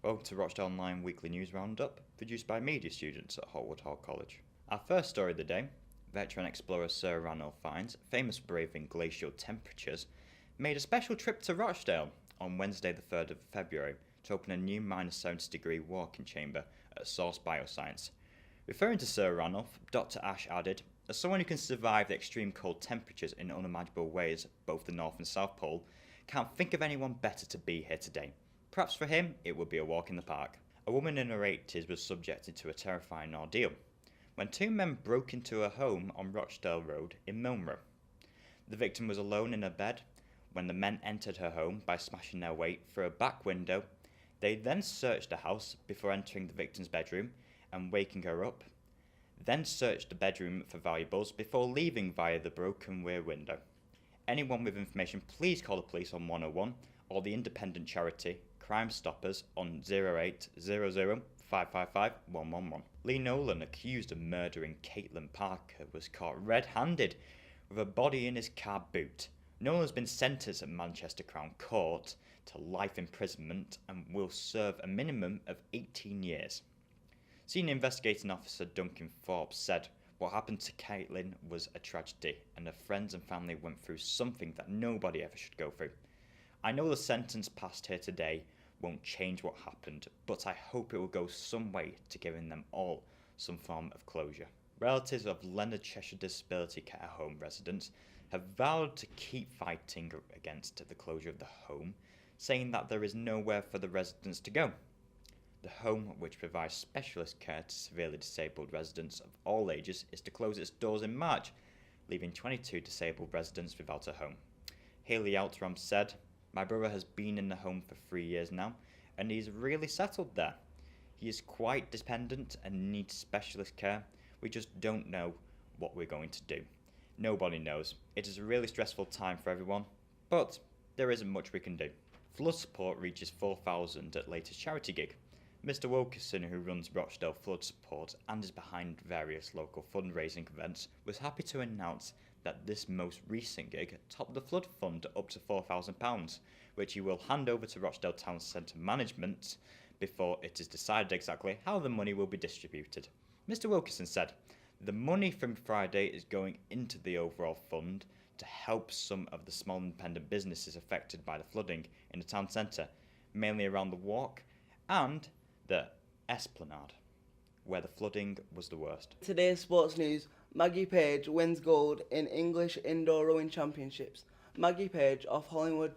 Welcome to Rochdale Online Weekly News Roundup, produced by media students at Hopwood Hall College. Our first story of the day, veteran explorer Sir Ranulph Fiennes, famous for braving glacial temperatures, made a special trip to Rochdale on Wednesday the 3rd of February to open a new -70-degree walk-in chamber at Source Bioscience. Referring to Sir Ranulph, Dr. Ash added, "As someone who can survive the extreme cold temperatures in unimaginable ways, both the North and South Pole, can't think of anyone better to be here today. Perhaps for him, it would be a walk in the park." A woman in her 80s was subjected to a terrifying ordeal when two men broke into her home on Rochdale Road in Milnrow. The victim was alone in her bed when the men entered her home by smashing their way through a back window. They then searched the house before entering the victim's bedroom and waking her up, then searched the bedroom for valuables before leaving via the broken rear window. Anyone with information, please call the police on 101 or the independent charity Crime Stoppers on 0800 555 111. Lee Nolan, accused of murdering Caitlin Parker, was caught red-handed with a body in his car boot. Nolan has been sentenced at Manchester Crown Court to life imprisonment and will serve a minimum of 18 years. Senior Investigating Officer Duncan Forbes said, "What happened to Caitlin was a tragedy, and her friends and family went through something that nobody ever should go through. I know the sentence passed here today won't change what happened, but I hope it will go some way to giving them all some form of closure." Relatives of Leonard Cheshire Disability Care Home residents have vowed to keep fighting against the closure of the home, saying that there is nowhere for the residents to go. The home, which provides specialist care to severely disabled residents of all ages, is to close its doors in March, leaving 22 disabled residents without a home. Hayley Outram said, "My brother has been in the home for 3 years now, and he's really settled there. He is quite dependent and needs specialist care. We just don't know what we're going to do. Nobody knows. It is a really stressful time for everyone, but there isn't much we can do." Flood support reaches 4,000 at latest charity gig. Mr. Wilkinson, who runs Rochdale Flood Support and is behind various local fundraising events, was happy to announce that this most recent gig topped the flood fund up to £4,000, which he will hand over to Rochdale Town Centre management before it is decided exactly how the money will be distributed. Mr. Wilkinson said, "The money from Friday is going into the overall fund to help some of the small independent businesses affected by the flooding in the town centre, mainly around the walk and the Esplanade, where the flooding was the worst." Today's sports news, Maggie Page wins gold in English Indoor Rowing Championships. Maggie Page of Hollingwood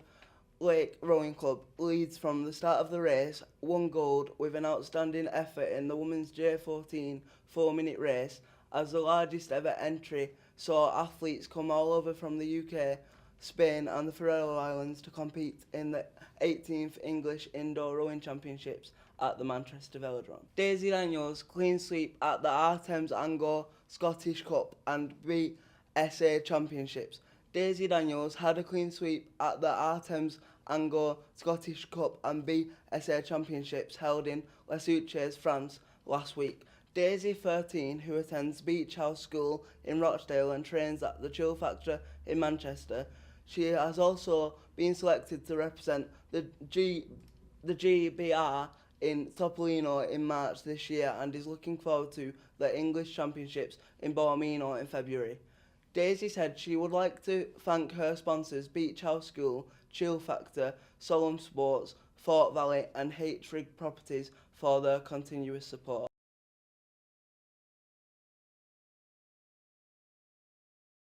Lake Rowing Club leads from the start of the race, won gold with an outstanding effort in the women's J14 4-minute race, as the largest ever entry saw athletes come all over from the UK, Spain and the Faroe Islands to compete in the 18th English Indoor Rowing Championships at the Manchester Velodrome. Daisy Daniels clean sweep at the R-Thames Anglo Scottish Cup and BSA Championships. Daisy Daniels had a clean sweep at the R-Thames Anglo Scottish Cup and BSA Championships held in Les Uches, France last week. Daisy, 13, who attends Beach House School in Rochdale and trains at the Chill Factor in Manchester, she has also been selected to represent the GBR in Topolino in March this year and is looking forward to the English Championships in Bormino in February. Daisy said she would like to thank her sponsors Beach House School, Chill Factor, Solemn Sports, Fort Valley and H-Rig Properties for their continuous support.